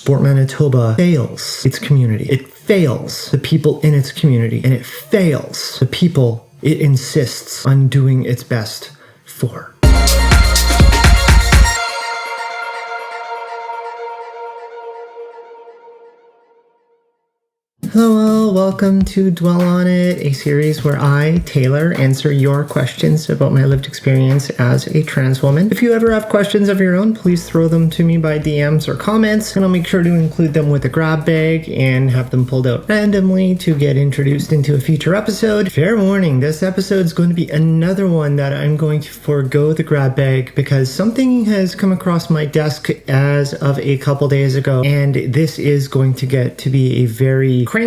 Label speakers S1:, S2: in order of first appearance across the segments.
S1: Sport Manitoba fails its community. It fails the people in its community, and it fails the people it insists on doing its best for. Hello, welcome to Dwell On It, a series where I, Taylor, answer your questions about my lived experience as a trans woman. If you ever have questions of your own, please throw them to me by DMs or comments, and I'll make sure to include them with a grab bag and have them pulled out randomly to get introduced into a future episode. Fair warning, this episode is going to be another one that I'm going to forego the grab bag because something has come across my desk as of a couple days ago, and this is going to get to be a very cranky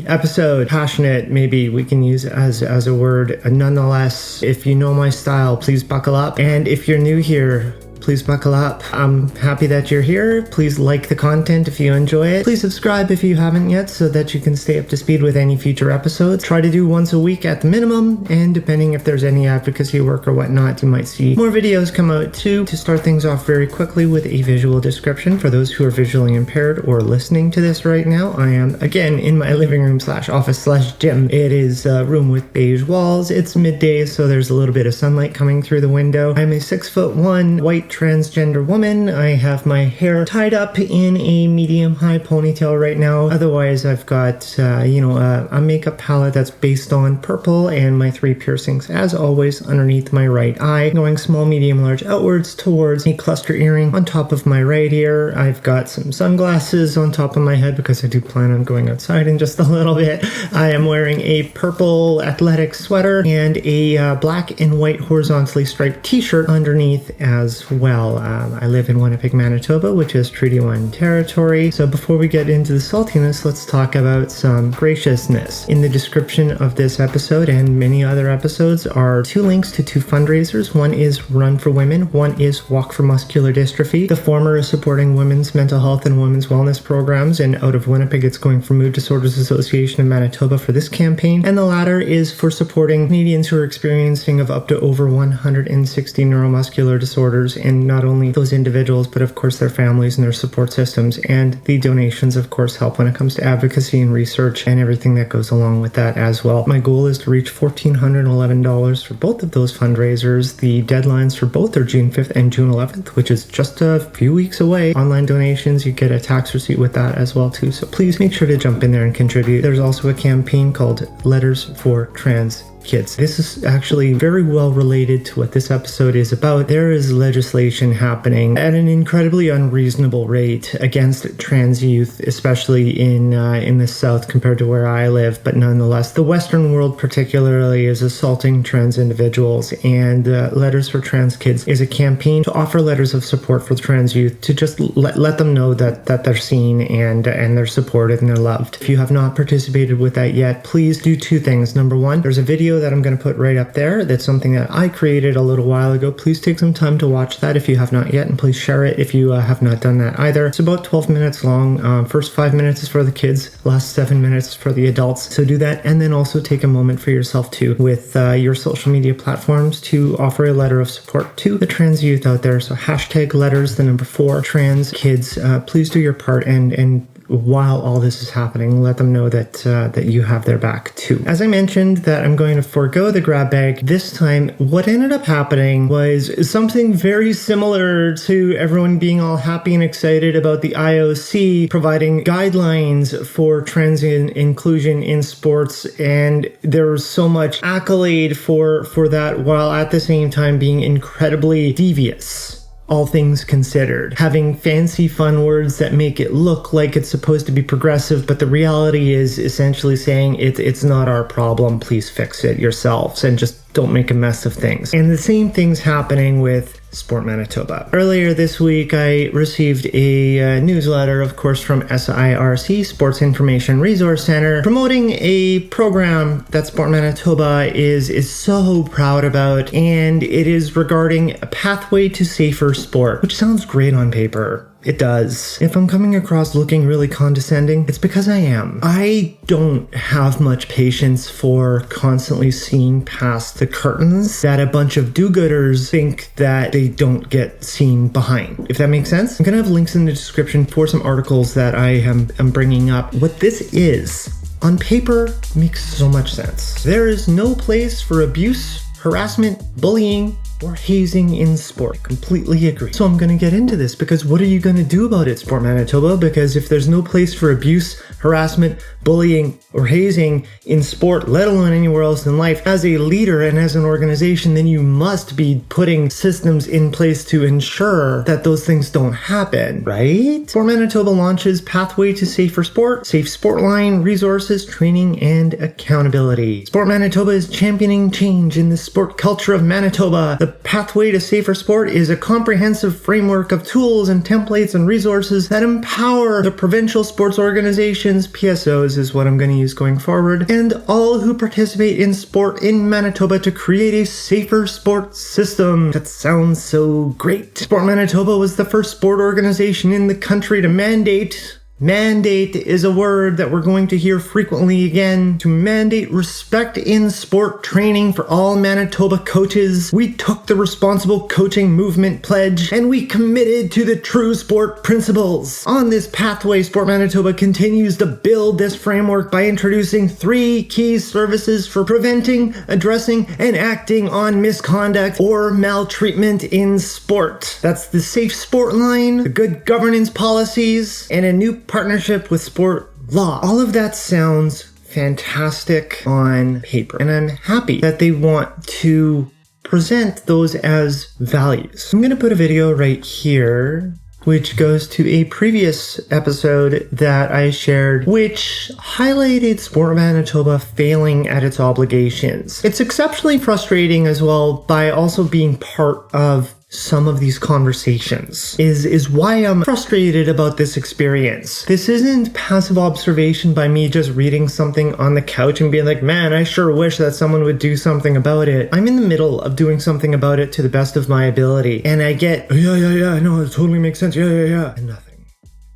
S1: episode. Passionate, maybe we can use as a word. Nonetheless, if you know my style, please buckle up. And if you're new here, please buckle up. I'm happy that you're here. Please like the content if you enjoy it. Please subscribe if you haven't yet so that you can stay up to speed with any future episodes. Try to do once a week at the minimum, and depending if there's any advocacy work or whatnot, you might see more videos come out too. To start things off very quickly with a visual description for those who are visually impaired or listening to this right now, I am again in my living room / office / gym. It is a room with beige walls. It's midday, so there's a little bit of sunlight coming through the window. I'm a 6'1" white transgender woman. I have my hair tied up in a medium-high ponytail right now. Otherwise, I've got, a makeup palette that's based on purple and my 3 piercings, as always, underneath my right eye, going small, medium, large outwards towards a cluster earring on top of my right ear. I've got some sunglasses on top of my head because I do plan on going outside in just a little bit. I am wearing a purple athletic sweater and a black and white horizontally striped t-shirt underneath as well. I live in Winnipeg, Manitoba, which is Treaty 1 territory. So before we get into the saltiness, let's talk about some graciousness. In the description of this episode and many other episodes are 2 links to 2 fundraisers. One is Run for Women, one is Walk for Muscular Dystrophy. The former is supporting women's mental health and women's wellness programs, and out of Winnipeg it's going for Mood Disorders Association of Manitoba for this campaign, and the latter is for supporting Canadians who are experiencing of up to over 160 neuromuscular disorders, and not only those individuals, but of course their families and their support systems. And the donations, of course, help when it comes to advocacy and research and everything that goes along with that as well. My goal is to reach $1,411 for both of those fundraisers. The deadlines for both are June 5th and June 11th, which is just a few weeks away. Online donations, you get a tax receipt with that as well too. So please make sure to jump in there and contribute. There's also a campaign called Letters for Trans Kids. This is actually very well related to what this episode is about. There is legislation happening at an incredibly unreasonable rate against trans youth, especially in the South compared to where I live. But nonetheless, the Western world particularly is assaulting trans individuals, and Letters for Trans Kids is a campaign to offer letters of support for trans youth to just let them know that they're seen and they're supported and they're loved. If you have not participated with that yet, please do 2 things. Number 1, there's a video that I'm going to put right up there. That's something that I created a little while ago. Please take some time to watch that if you have not yet, and please share it if you have not done that either. It's about 12 minutes long. First 5 minutes is for the kids, last 7 minutes is for the adults. So do that, and then also take a moment for yourself too with your social media platforms to offer a letter of support to the trans youth out there. So #letters, the number 4, trans kids. Please do your part, and while all this is happening, let them know that you have their back too. As I mentioned that I'm going to forego the grab bag this time, what ended up happening was something very similar to everyone being all happy and excited about the IOC providing guidelines for trans inclusion in sports, and there was so much accolade for that, while at the same time being incredibly devious. All things considered, having fancy fun words that make it look like it's supposed to be progressive, but the reality is essentially saying it's not our problem, please fix it yourselves and just don't make a mess of things. And the same thing's happening with Sport Manitoba. Earlier this week, I received a newsletter, of course, from SIRC, Sports Information Resource Center, promoting a program that Sport Manitoba is so proud about, and it is regarding a pathway to safer sport, which sounds great on paper. It does. If I'm coming across looking really condescending, it's because I am. I don't have much patience for constantly seeing past the curtains that a bunch of do-gooders think that they don't get seen behind, if that makes sense. I'm gonna have links in the description for some articles that I am bringing up. What this is, on paper, makes so much sense. There is no place for abuse, harassment, bullying, or hazing in sport. I completely agree. So I'm gonna get into this because what are you gonna do about it, Sport Manitoba? Because if there's no place for abuse, harassment, bullying, or hazing in sport, let alone anywhere else in life, as a leader and as an organization, then you must be putting systems in place to ensure that those things don't happen, right? Sport Manitoba launches Pathway to Safer Sport, Safe Sport Line, resources, training, and accountability. Sport Manitoba is championing change in the sport culture of Manitoba. The Pathway to Safer Sport is a comprehensive framework of tools and templates and resources that empower the provincial sports organizations, PSOs is what I'm going to use going forward, and all who participate in sport in Manitoba to create a safer sport system. That sounds so great. Sport Manitoba was the first sport organization in the country to mandate is a word that we're going to hear frequently again. To mandate respect in sport training for all Manitoba coaches. We took the responsible coaching movement pledge and we committed to the true sport principles. On this pathway, Sport Manitoba continues to build this framework by introducing 3 key services for preventing, addressing, and acting on misconduct or maltreatment in sport. That's the Safe Sport Line, the Good Governance Policies, and a new partnership with Sport Law. All of that sounds fantastic on paper, and I'm happy that they want to present those as values. I'm going to put a video right here which goes to a previous episode that I shared, which highlighted Sport Manitoba failing at its obligations. It's exceptionally frustrating as well by also being part of some of these conversations is why I'm frustrated about this experience. This isn't passive observation by me just reading something on the couch and being like, man, I sure wish that someone would do something about it. I'm in the middle of doing something about it to the best of my ability. And I get, yeah, no, it totally makes sense, yeah, and nothing.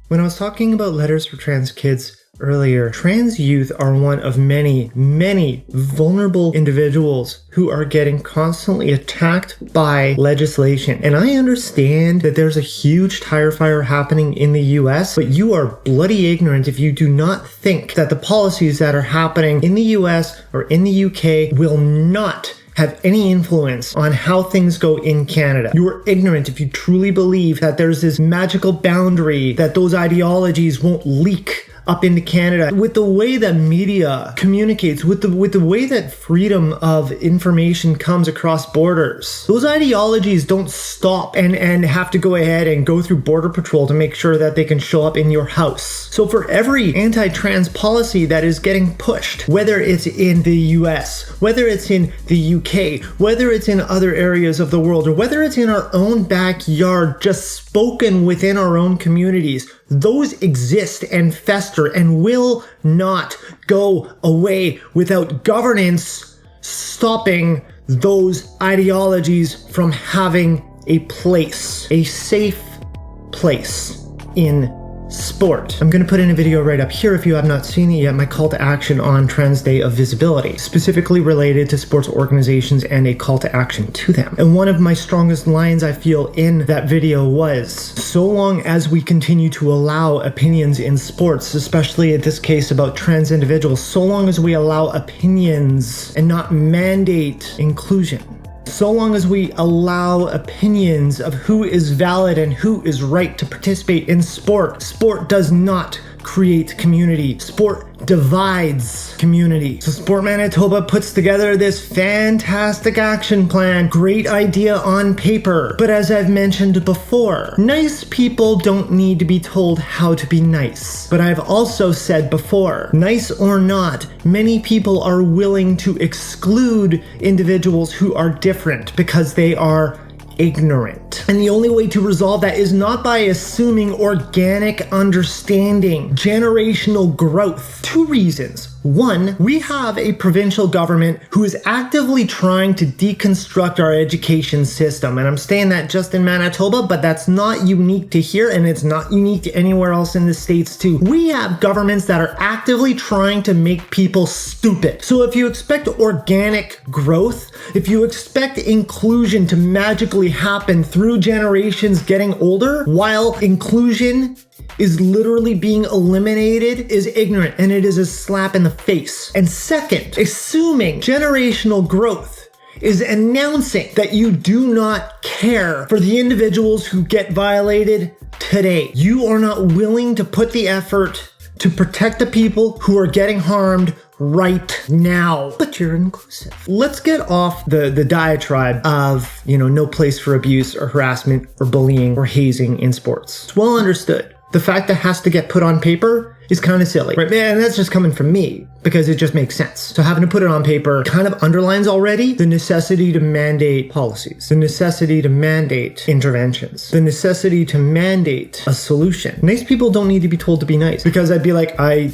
S1: When I was talking about letters for trans kids earlier, trans youth are one of many vulnerable individuals who are getting constantly attacked by legislation. And I understand that there's a huge tire fire happening in the US, but you are bloody ignorant if you do not think that the policies that are happening in the US or in the UK will not have any influence on how things go in Canada. You are ignorant if you truly believe that there's this magical boundary that those ideologies won't leak up into Canada. With the way that media communicates, with the way that freedom of information comes across borders, those ideologies don't stop and have to go ahead and go through Border Patrol to make sure that they can show up in your house. So for every anti-trans policy that is getting pushed, whether it's in the US, whether it's in the UK, whether it's in other areas of the world, or whether it's in our own backyard, just spoken within our own communities, those exist and fester and will not go away without governance stopping those ideologies from having a place, a safe place in sport. I'm going to put in a video right up here if you have not seen it yet, my call to action on Trans Day of Visibility, specifically related to sports organizations and a call to action to them. And one of my strongest lines I feel in that video was, so long as we continue to allow opinions in sports, especially in this case about trans individuals, so long as we allow opinions and not mandate inclusion, so long as we allow opinions of who is valid and who is right to participate in sport, sport does not create community. Sport divides community. So Sport Manitoba puts together this fantastic action plan. Great idea on paper. But as I've mentioned before, nice people don't need to be told how to be nice. But I've also said before, nice or not, many people are willing to exclude individuals who are different because they are ignorant. And the only way to resolve that is not by assuming organic understanding, generational growth. 2 reasons. One, we have a provincial government who is actively trying to deconstruct our education system. And I'm saying that just in Manitoba, but that's not unique to here, and it's not unique to anywhere else in the States too. We have governments that are actively trying to make people stupid. So if you expect organic growth, if you expect inclusion to magically happen through generations getting older, while inclusion is literally being eliminated, is ignorant, and it is a slap in the face. And second, assuming generational growth is announcing that you do not care for the individuals who get violated today. You are not willing to put the effort to protect the people who are getting harmed right now. But you're inclusive. Let's get off the diatribe of, no place for abuse or harassment or bullying or hazing in sports. It's well understood. The fact that it has to get put on paper is kind of silly, right? And that's just coming from me because it just makes sense. So having to put it on paper kind of underlines already the necessity to mandate policies, the necessity to mandate interventions, the necessity to mandate a solution. Nice people don't need to be told to be nice, because I'd be like, I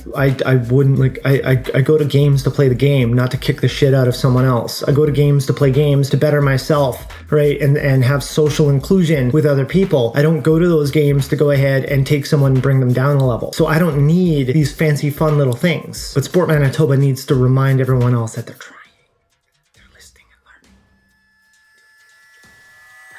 S1: wouldn't, like, I go to games to play the game, not to kick the shit out of someone else. I go to games to play games to better myself, right? And have social inclusion with other people. I don't go to those games to go ahead and take someone and bring them down a level. So I don't need these fancy fun little things. But Sport Manitoba needs to remind everyone else that they're trying. They're listening and learning.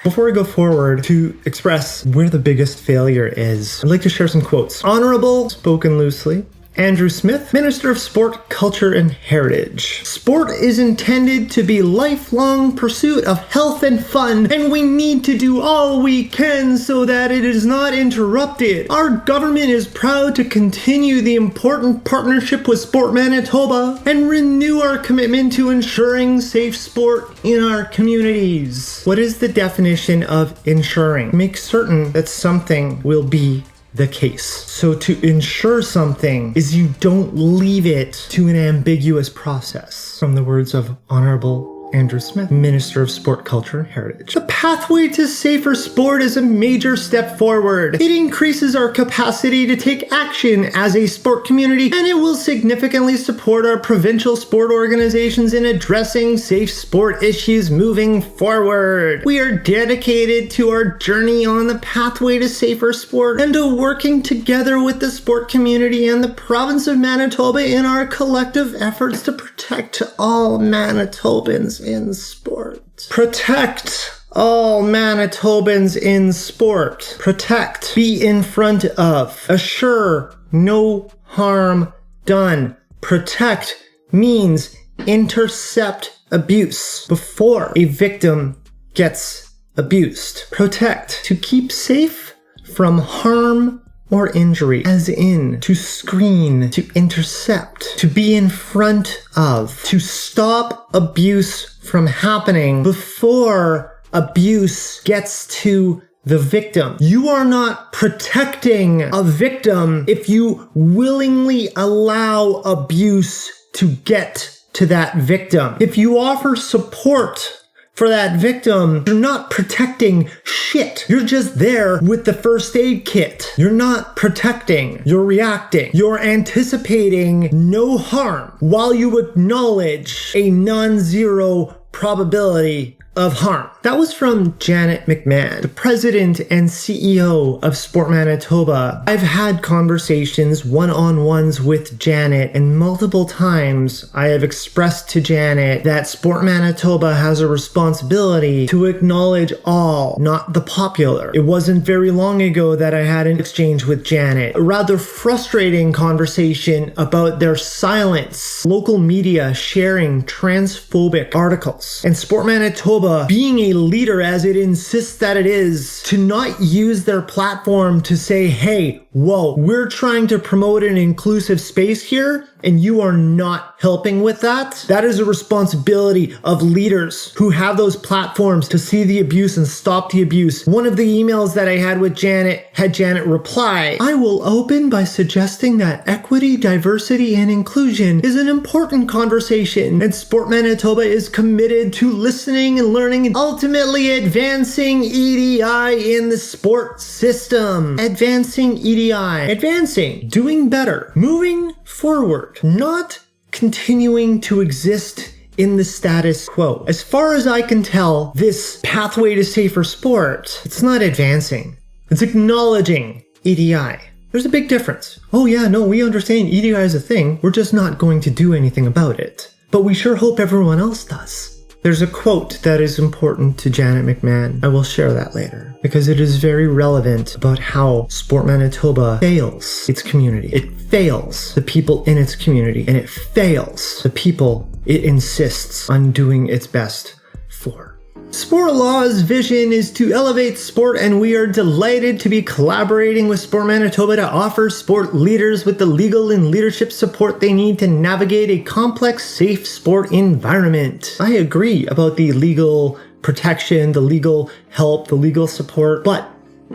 S1: Before we go forward to express where the biggest failure is, I'd like to share some quotes. Honorable, spoken loosely, Andrew Smith, Minister of Sport, Culture and Heritage. Sport is intended to be lifelong pursuit of health and fun, and we need to do all we can so that it is not interrupted. Our government is proud to continue the important partnership with Sport Manitoba and renew our commitment to ensuring safe sport in our communities. What is the definition of ensuring? Make certain that something will be the case. So to ensure something is you don't leave it to an ambiguous process. From the words of Honorable Andrew Smith, Minister of Sport, Culture and Heritage. The pathway to safer sport is a major step forward. It increases our capacity to take action as a sport community, and it will significantly support our provincial sport organizations in addressing safe sport issues moving forward. We are dedicated to our journey on the pathway to safer sport and to working together with the sport community and the province of Manitoba in our collective efforts to protect all Manitobans in sport. Protect all Manitobans in sport. Protect. Be in front of. Assure no harm done. Protect means intercept abuse before a victim gets abused. Protect. To keep safe from harm or injury, as in to screen, to intercept, to be in front of, to stop abuse from happening before abuse gets to the victim. You are not protecting a victim if you willingly allow abuse to get to that victim. If you offer support for that victim, you're not protecting shit. You're just there with the first aid kit. You're not protecting. You're reacting. You're anticipating no harm while you acknowledge a non-zero probability of harm. That was from Janet McMahon, the president and CEO of Sport Manitoba. I've had conversations, one-on-ones with Janet, and multiple times I have expressed to Janet that Sport Manitoba has a responsibility to acknowledge all, not the popular. It wasn't very long ago that I had an exchange with Janet, a rather frustrating conversation about their silence, local media sharing transphobic articles, and Sport Manitoba being a leader as it insists that it is, to not use their platform to say, hey, whoa, we're trying to promote an inclusive space here and you are not helping with that. That is a responsibility of leaders who have those platforms to see the abuse and stop the abuse. One of the emails that I had with Janet had Janet reply, I will open by suggesting that equity, diversity, and inclusion is an important conversation, and Sport Manitoba is committed to listening and learning and ultimately advancing EDI in the sport system. Advancing EDI. Advancing. Doing better. Moving forward. Not continuing to exist in the status quo. As far as I can tell, this pathway to safer sport, it's not advancing. It's acknowledging EDI. There's a big difference. Oh yeah, no, we understand EDI is a thing. We're just not going to do anything about it. But we sure hope everyone else does. There's a quote that is important to Janet McMahon. I will share that later because it is very relevant about how Sport Manitoba fails its community. It fails the people in its community, and it fails the people it insists on doing its best for. Sport Law's vision is to elevate sport, and we are delighted to be collaborating with Sport Manitoba to offer sport leaders with the legal and leadership support they need to navigate a complex, safe sport environment. I agree about the legal protection, the legal help, the legal support, but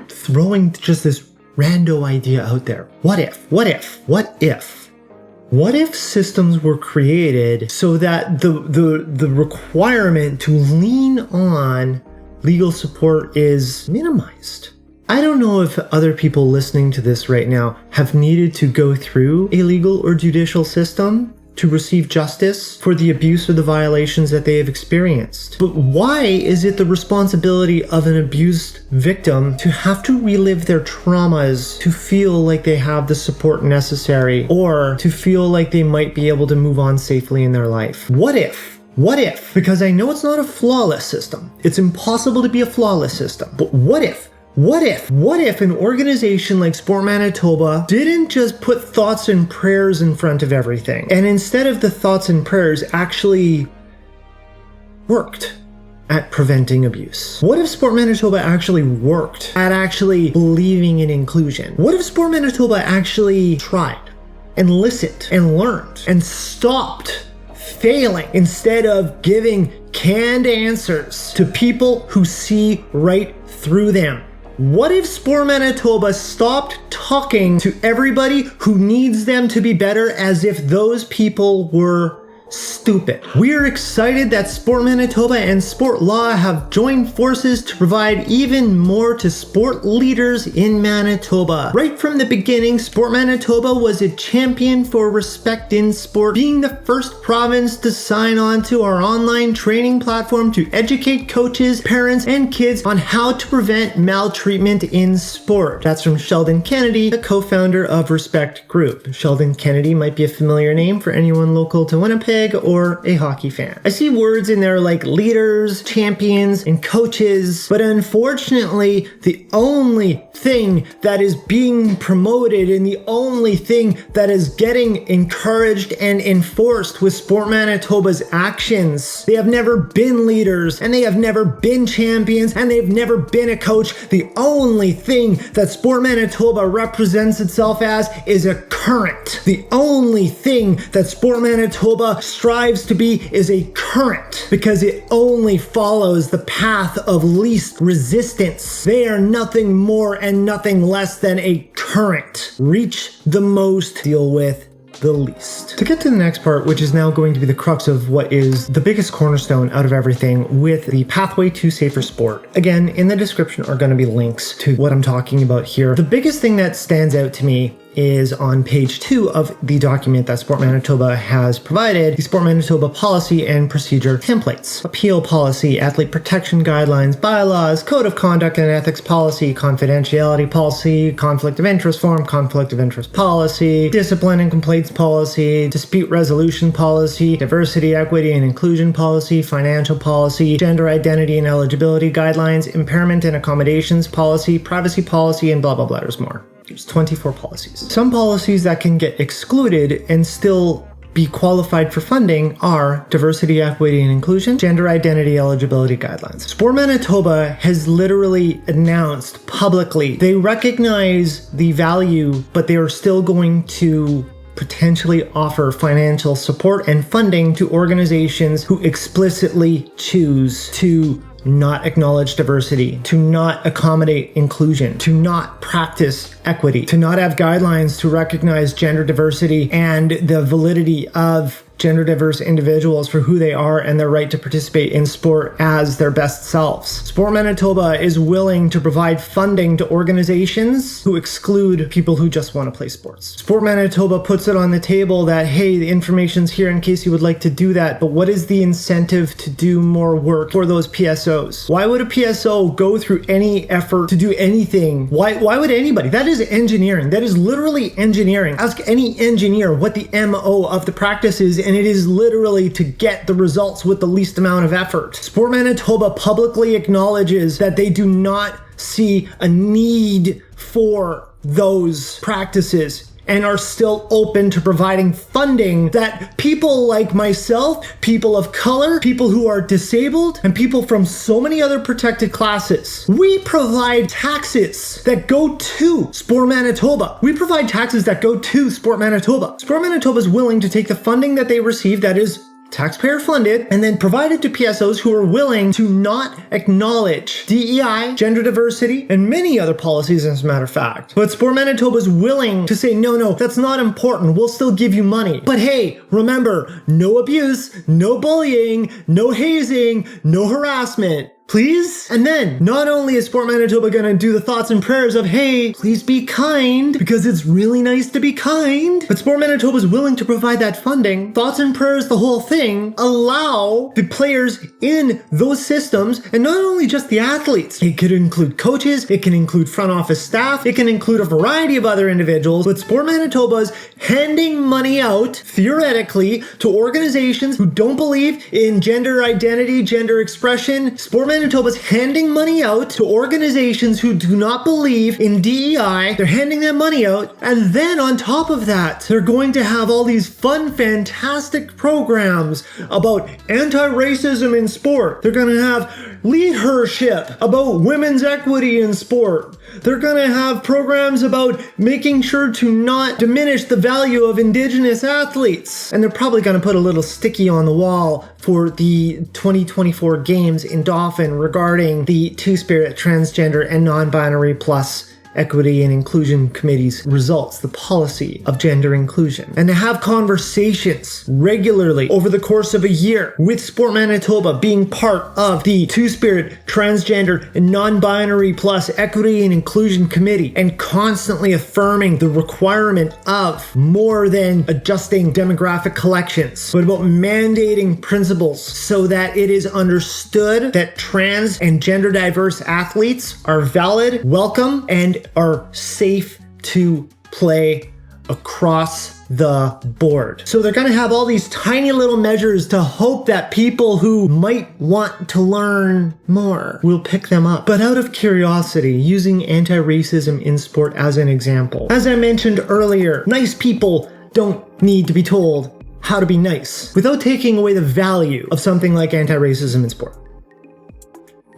S1: throwing just this rando idea out there. What if systems were created so that the requirement to lean on legal support is minimized? I don't know if other people listening to this right now have needed to go through a legal or judicial system to receive justice for the abuse or the violations that they have experienced. But why is it the responsibility of an abused victim to have to relive their traumas to feel like they have the support necessary or to feel like they might be able to move on safely in their life? What if, because I know it's not a flawless system. It's impossible to be a flawless system. But what if an organization like Sport Manitoba didn't just put thoughts and prayers in front of everything, and instead of the thoughts and prayers actually worked at preventing abuse? What if Sport Manitoba actually worked at actually believing in inclusion? What if Sport Manitoba actually tried and listened and learned and stopped failing instead of giving canned answers to people who see right through them? What if Sport Manitoba stopped talking to everybody who needs them to be better as if those people were stupid? We're excited that Sport Manitoba and Sport Law have joined forces to provide even more to sport leaders in Manitoba. Right from the beginning, Sport Manitoba was a champion for respect in sport, being the first province to sign on to our online training platform to educate coaches, parents, and kids on how to prevent maltreatment in sport. That's from Sheldon Kennedy, the co-founder of Respect Group. Sheldon Kennedy might be a familiar name for anyone local to Winnipeg or a hockey fan. I see words in there like leaders, champions, and coaches, but unfortunately, the only thing that is being promoted and the only thing that is getting encouraged and enforced with Sport Manitoba's actions, they have never been leaders, and they have never been champions, and they've never been a coach. The only thing that Sport Manitoba represents itself as is a current. The only thing that Sport Manitoba strives to be is a current, because it only follows the path of least resistance. They are nothing more and nothing less than a current. Reach the most, deal with the least. To get to the next part, which is now going to be the crux of what is the biggest cornerstone out of everything with the pathway to safer sport. Again, in the description are going to be links to what I'm talking about here. The biggest thing that stands out to me is on page 2 of the document that Sport Manitoba has provided, the Sport Manitoba policy and procedure templates. Appeal policy, athlete protection guidelines, bylaws, code of conduct and ethics policy, confidentiality policy, conflict of interest form, conflict of interest policy, discipline and complaints policy, dispute resolution policy, diversity, equity, and inclusion policy, financial policy, gender identity and eligibility guidelines, impairment and accommodations policy, privacy policy, and blah, blah, blah. There's more. There's 24 policies. Some policies that can get excluded and still be qualified for funding are diversity, equity, and inclusion, gender identity, eligibility guidelines. Sport Manitoba has literally announced publicly they recognize the value, but they are still going to potentially offer financial support and funding to organizations who explicitly choose to not acknowledge diversity, to not accommodate inclusion, to not practice equity, to not have guidelines to recognize gender diversity and the validity of gender diverse individuals for who they are and their right to participate in sport as their best selves. Sport Manitoba is willing to provide funding to organizations who exclude people who just want to play sports. Sport Manitoba puts it on the table that, hey, the information's here in case you would like to do that, but what is the incentive to do more work for those PSOs? Why would a PSO go through any effort to do anything? Why would anybody? That is engineering. That is literally engineering. Ask any engineer what the MO of the practice is, and it is literally to get the results with the least amount of effort. Sport Manitoba publicly acknowledges that they do not see a need for those practices and are still open to providing funding that people like myself, people of color, people who are disabled, and people from so many other protected classes, we provide taxes that go to Sport Manitoba. We provide taxes that go to Sport Manitoba. Sport Manitoba is willing to take the funding that they receive that is taxpayer funded and then provide it to PSOs who are willing to not acknowledge DEI, gender diversity, and many other policies, as a matter of fact. But Sport Manitoba is willing to say, no, that's not important. We'll still give you money. But hey, remember, no abuse, no bullying, no hazing, no harassment. Please? And then, not only is Sport Manitoba gonna do the thoughts and prayers of, hey, please be kind, because it's really nice to be kind, but Sport Manitoba is willing to provide that funding, thoughts and prayers, the whole thing, allow the players in those systems, and not only just the athletes. It could include coaches, it can include front office staff, it can include a variety of other individuals, but Sport Manitoba is handing money out, theoretically, to organizations who don't believe in gender identity, gender expression. Sport Manitoba's handing money out to organizations who do not believe in DEI. They're handing that money out, and then on top of that, they're going to have all these fun, fantastic programs about anti-racism in sport. They're going to have LeadHERShip about women's equity in sport. They're going to have programs about making sure to not diminish the value of Indigenous athletes. And they're probably going to put a little sticky on the wall for the 2024 games in Dauphin regarding the Two-Spirit, Transgender, and Non-Binary Plus Equity and Inclusion Committee's results, the policy of gender inclusion, and to have conversations regularly over the course of a year with Sport Manitoba being part of the Two-Spirit, Transgender, and Non-Binary Plus Equity and Inclusion Committee, and constantly affirming the requirement of more than adjusting demographic collections, but about mandating principles so that it is understood that trans and gender diverse athletes are valid, welcome, and are safe to play across the board. So they're going to have all these tiny little measures to hope that people who might want to learn more will pick them up. But out of curiosity, using anti-racism in sport as an example, as I mentioned earlier, nice people don't need to be told how to be nice without taking away the value of something like anti-racism in sport.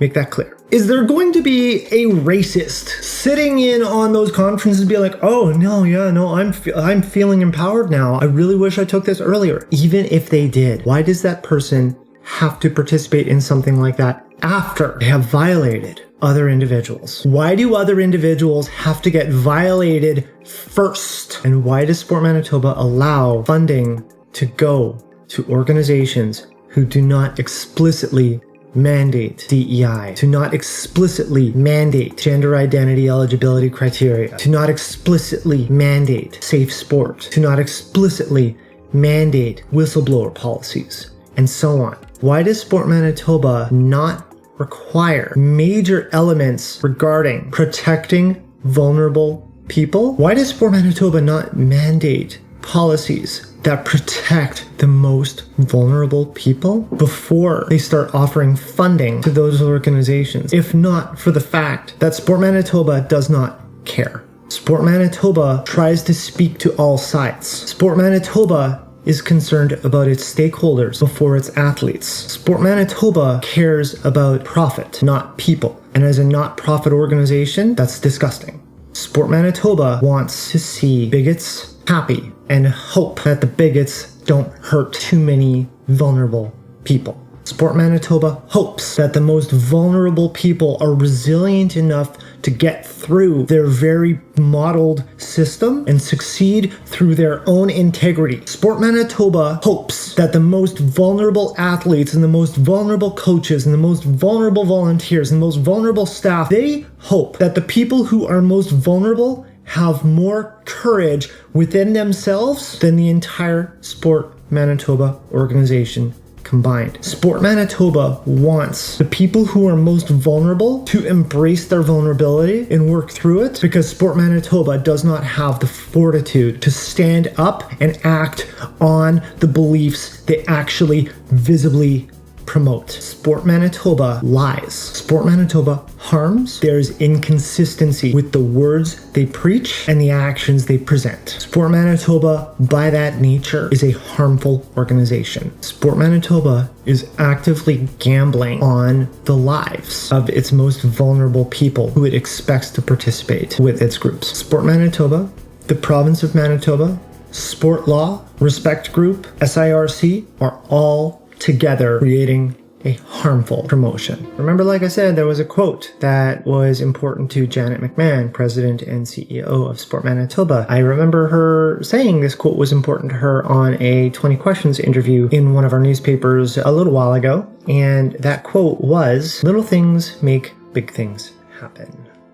S1: Make that clear. Is there going to be a racist sitting in on those conferences and be like, oh, no, yeah, no, I'm feeling empowered now. I really wish I took this earlier. Even if they did, why does that person have to participate in something like that after they have violated other individuals? Why do other individuals have to get violated first? And why does Sport Manitoba allow funding to go to organizations who do not explicitly mandate DEI, to not explicitly mandate gender identity eligibility criteria, to not explicitly mandate safe sport, to not explicitly mandate whistleblower policies, and so on? Why does Sport Manitoba not require major elements regarding protecting vulnerable people? Why does Sport Manitoba not mandate policies that protect the most vulnerable people before they start offering funding to those organizations, if not for the fact that Sport Manitoba does not care? Sport Manitoba tries to speak to all sides. Sport Manitoba is concerned about its stakeholders before its athletes. Sport Manitoba cares about profit, not people. And as a not-profit organization, that's disgusting. Sport Manitoba wants to see bigots happy and hope that the bigots don't hurt too many vulnerable people. Sport Manitoba hopes that the most vulnerable people are resilient enough to get through their very modeled system and succeed through their own integrity. Sport Manitoba hopes that the most vulnerable athletes and the most vulnerable coaches and the most vulnerable volunteers and the most vulnerable staff, they hope that the people who are most vulnerable have more courage within themselves than the entire Sport Manitoba organization combined. Sport Manitoba wants the people who are most vulnerable to embrace their vulnerability and work through it, because Sport Manitoba does not have the fortitude to stand up and act on the beliefs they actually visibly promote. Sport Manitoba lies. Sport Manitoba harms. There's inconsistency with the words they preach and the actions they present. Sport Manitoba, by that nature, is a harmful organization. Sport Manitoba is actively gambling on the lives of its most vulnerable people who it expects to participate with its groups. Sport Manitoba, the province of Manitoba, Sport Law, Respect Group, SIRC are all together creating a harmful promotion. Remember, like I said, there was a quote that was important to Janet McMahon, president and CEO of Sport Manitoba. I remember her saying this quote was important to her on a 20 Questions interview in one of our newspapers a little while ago. And that quote was, "Little things make big things happen."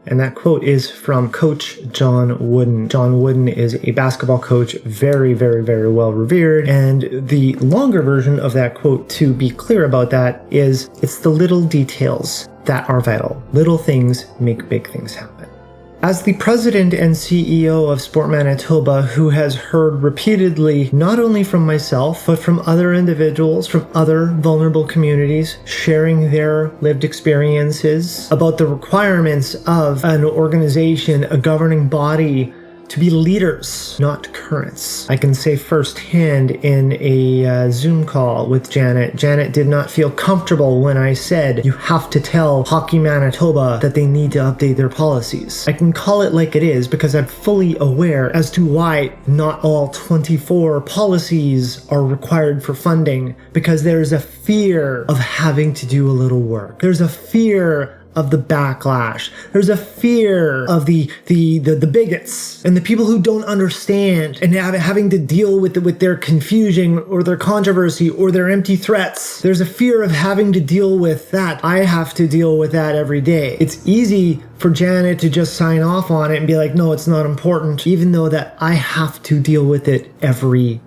S1: And that quote is from Coach John Wooden. John Wooden is a basketball coach, very, very, very well revered. And the longer version of that quote, to be clear about that, is it's the little details that are vital. Little things make big things happen. As the president and CEO of Sport Manitoba, who has heard repeatedly, not only from myself, but from other individuals from other vulnerable communities, sharing their lived experiences about the requirements of an organization, a governing body, to be leaders, not currents. I can say firsthand in a Zoom call with Janet, Janet did not feel comfortable when I said, you have to tell Hockey Manitoba that they need to update their policies. I can call it like it is because I'm fully aware as to why not all 24 policies are required for funding, because there's a fear of having to do a little work. There's a fear of the backlash. There's a fear of the bigots and the people who don't understand and having to deal with their confusion or their controversy or their empty threats. There's a fear of having to deal with that. I have to deal with that every day. It's easy for Janet to just sign off on it and be like, no, it's not important, even though that I have to deal with it every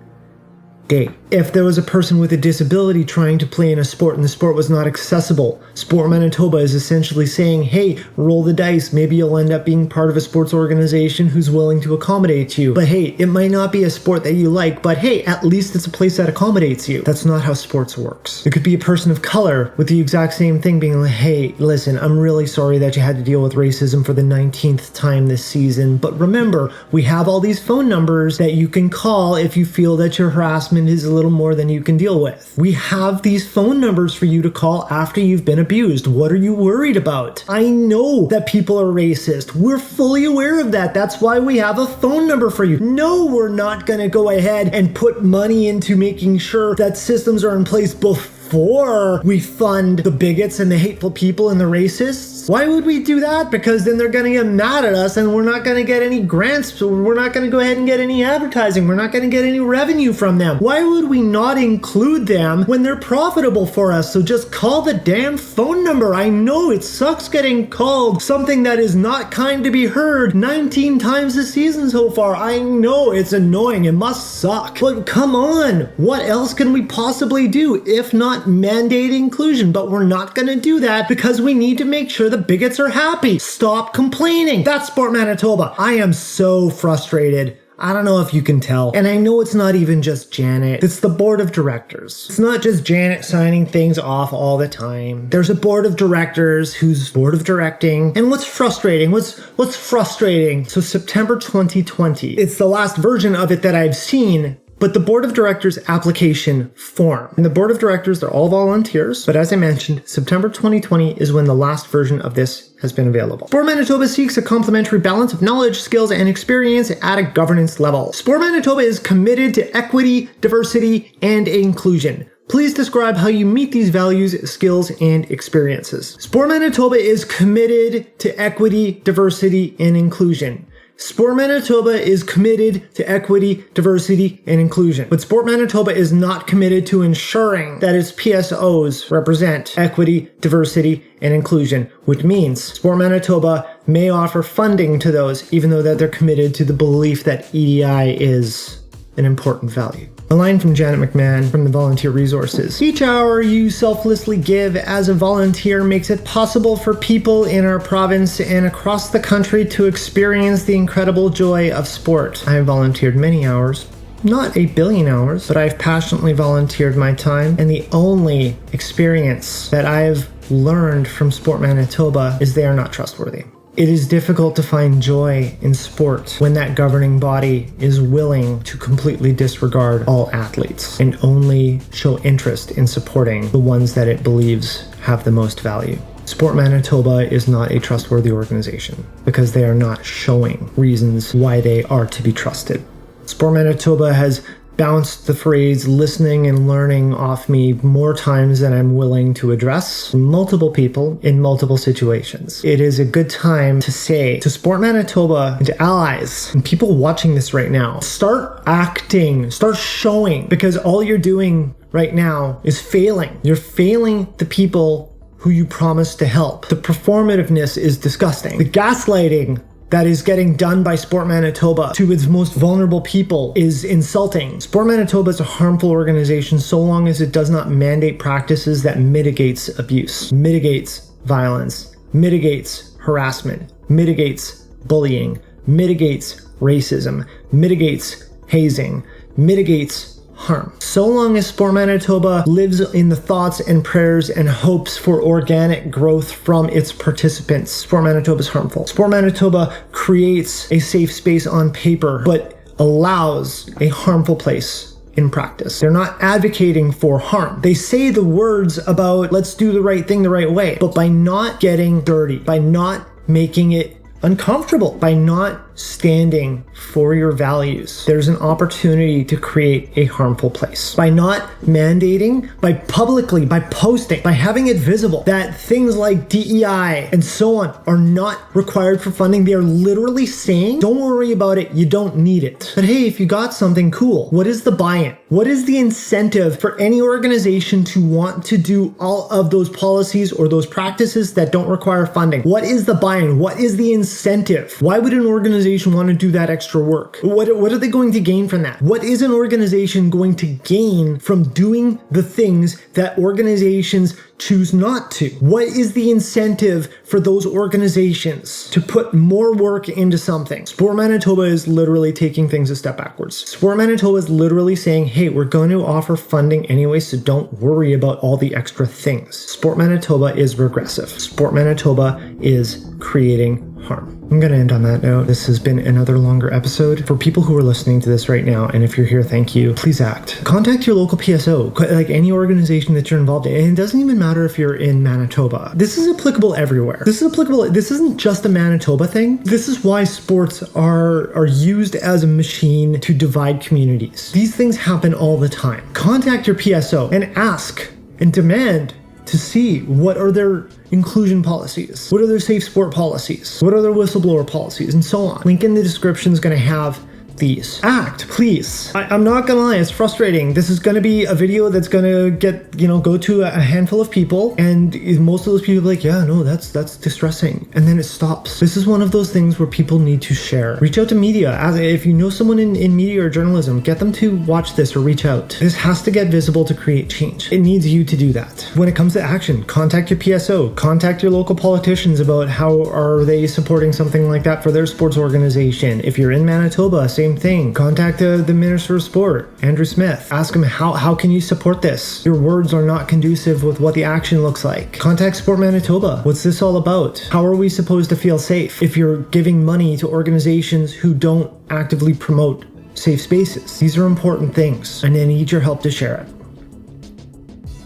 S1: day. If there was a person with a disability trying to play in a sport and the sport was not accessible, Sport Manitoba is essentially saying, hey, roll the dice. Maybe you'll end up being part of a sports organization who's willing to accommodate you. But hey, it might not be a sport that you like, but hey, at least it's a place that accommodates you. That's not how sports works. It could be a person of color with the exact same thing being like, hey, listen, I'm really sorry that you had to deal with racism for the 19th time this season, but remember, we have all these phone numbers that you can call if you feel that your harassment is a little more than you can deal with. We have these phone numbers for you to call after you've been abused. What are you worried about? I know that people are racist. We're fully aware of that. That's why we have a phone number for you. No, we're not going to go ahead and put money into making sure that systems are in place before we fund the bigots and the hateful people and the racists. Why would we do that? Because then they're going to get mad at us and we're not going to get any grants. So we're not going to go ahead and get any advertising. We're not going to get any revenue from them. Why would we not include them when they're profitable for us? So just call the damn phone number. I know it sucks getting called something that is not kind to be heard 19 times this season so far. I know it's annoying. It must suck. But come on. What else can we possibly do if not mandate inclusion? But we're not going to do that because we need to make sure the bigots are happy. Stop complaining. That's Sport Manitoba. I am so frustrated. I don't know if you can tell. And I know it's not even just Janet. It's the board of directors. It's not just Janet signing things off all the time. There's a board of directors who's board of directing. And what's frustrating? What's frustrating? So September 2020. It's the last version of it that I've seen. But the board of directors application form. And the board of directors, they're all volunteers. But as I mentioned, September 2020 is when the last version of this has been available. Sport Manitoba seeks a complementary balance of knowledge, skills, and experience at a governance level. Sport Manitoba is committed to equity, diversity, and inclusion. Please describe how you meet these values, skills, and experiences. Sport Manitoba is committed to equity, diversity, and inclusion. Sport Manitoba is committed to equity, diversity, and inclusion. But Sport Manitoba is not committed to ensuring that its PSOs represent equity, diversity, and inclusion, which means Sport Manitoba may offer funding to those, even though that they're committed to the belief that EDI is an important value. A line from Janet McMahon from the Volunteer Resources. Each hour you selflessly give as a volunteer makes it possible for people in our province and across the country to experience the incredible joy of sport. I have volunteered many hours. Not 8 billion hours, but I've passionately volunteered my time, and the only experience that I've learned from Sport Manitoba is they are not trustworthy. It is difficult to find joy in sport when that governing body is willing to completely disregard all athletes and only show interest in supporting the ones that it believes have the most value. Sport Manitoba is not a trustworthy organization because they are not showing reasons why they are to be trusted. Sport Manitoba has bounced the phrase listening and learning off me more times than I'm willing to address multiple people in multiple situations. It is a good time to say to Sport Manitoba and to allies and people watching this right now, start acting, start showing, because all you're doing right now is failing. You're failing the people who you promised to help. The performativeness is disgusting. The gaslighting that is getting done by Sport Manitoba to its most vulnerable people is insulting. Sport Manitoba is a harmful organization so long as it does not mandate practices that mitigates abuse, mitigates violence, mitigates harassment, mitigates bullying, mitigates racism, mitigates hazing, mitigates harm. So long as Sport Manitoba lives in the thoughts and prayers and hopes for organic growth from its participants, Sport Manitoba is harmful. Sport Manitoba creates a safe space on paper, but allows a harmful place in practice. They're not advocating for harm. They say the words about let's do the right thing the right way, but by not getting dirty, by not making it uncomfortable, by not standing for your values, there's an opportunity to create a harmful place. By not mandating, by publicly, by posting, by having it visible that things like DEI and so on are not required for funding, they are literally saying, don't worry about it, you don't need it. But hey, if you got something cool, what is the buy-in? What is the incentive for any organization to want to do all of those policies or those practices that don't require funding? What is the buy-in? What is the incentive? Why would an organization want to do that extra work? What are they going to gain from that? What is an organization going to gain from doing the things that organizations choose not to? What is the incentive for those organizations to put more work into something? Sport Manitoba is literally taking things a step backwards. Sport Manitoba is literally saying, hey, we're going to offer funding anyway, so don't worry about all the extra things. Sport Manitoba is regressive. Sport Manitoba is creating harm. I'm going to end on that note. This has been another longer episode. For people who are listening to this right now, and if you're here, thank you. Please act. Contact your local PSO, like any organization that you're involved in. And it doesn't even matter if you're in Manitoba. This is applicable everywhere. This is applicable. This isn't just a Manitoba thing. This is why sports are used as a machine to divide communities. These things happen all the time. Contact your PSO and ask and demand to see what are their inclusion policies, what are their safe sport policies, what are their whistleblower policies, and so on. Link in the description is going to have these. Act, please. I'm not gonna lie, it's frustrating. This is gonna be a video that's gonna get, go to a handful of people, and most of those people are like, yeah, no, that's distressing. And then it stops. This is one of those things where people need to share. Reach out to media. If you know someone in media or journalism, get them to watch this or reach out. This has to get visible to create change. It needs you to do that. When it comes to action, contact your PSO, contact your local politicians about how are they supporting something like that for their sports organization. If you're in Manitoba, same thing. Contact the Minister of Sport, Andrew Smith. Ask him how can you support this? Your words are not conducive with what the action looks like. Contact Sport Manitoba. What's this all about? How are we supposed to feel safe if you're giving money to organizations who don't actively promote safe spaces? These are important things, and I need your help to share it.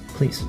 S1: Please.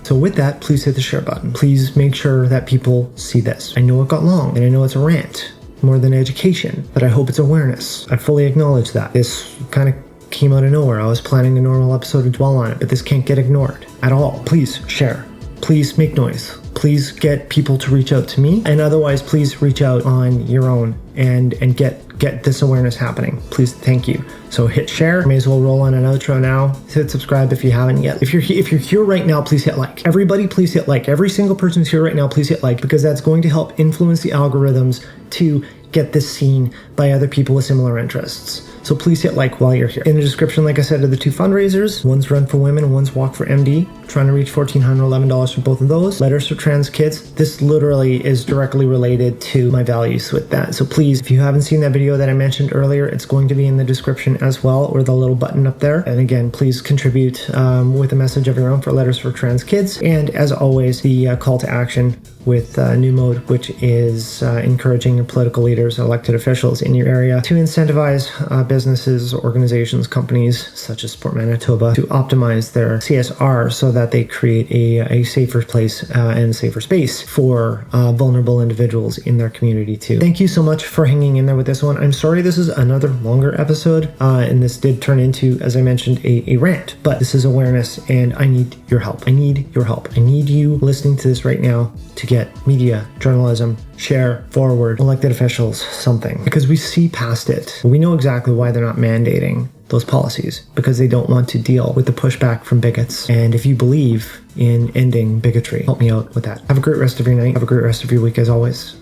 S1: So with that, please hit the share button. Please make sure that people see this. I know it got long, and I know it's a rant more than education, but I hope it's awareness. I fully acknowledge that. This kind of came out of nowhere. I was planning a normal episode of Dwell On It, but this can't get ignored at all. Please share. Please make noise. Please get people to reach out to me, and otherwise please reach out on your own and get this awareness happening. Please, thank you. So hit share. May as well roll on an outro now. Hit subscribe if you haven't yet. If you're here right now, please hit like. Everybody, please hit like. Every single person who's here right now, please hit like, because that's going to help influence the algorithms to get this seen by other people with similar interests. So please hit like while you're here. In the description, like I said, are the two fundraisers. One's Run for Women and one's Walk for MD. Trying to reach $1,411 for both of those. Letters for Trans Kids. This literally is directly related to my values with that. So please, if you haven't seen that video that I mentioned earlier, it's going to be in the description as well, or the little button up there. And again, please contribute with a message of your own for Letters for Trans Kids. And as always, the call to action with New Mode, which is encouraging your political leaders, elected officials in your area to incentivize businesses, organizations, companies such as Sport Manitoba to optimize their CSR so that they create a safer place and a safer space for vulnerable individuals in their community too. Thank you so much for hanging in there with this one. I'm sorry this is another longer episode, and this did turn into, as I mentioned, a rant, but this is awareness, and I need your help. I need your help. I need you listening to this right now to get media, journalism, share, forward, elected officials, something. Because we see past it. We know exactly why they're not mandating those policies, because they don't want to deal with the pushback from bigots. And if you believe in ending bigotry, help me out with that. Have a great rest of your night. Have a great rest of your week as always.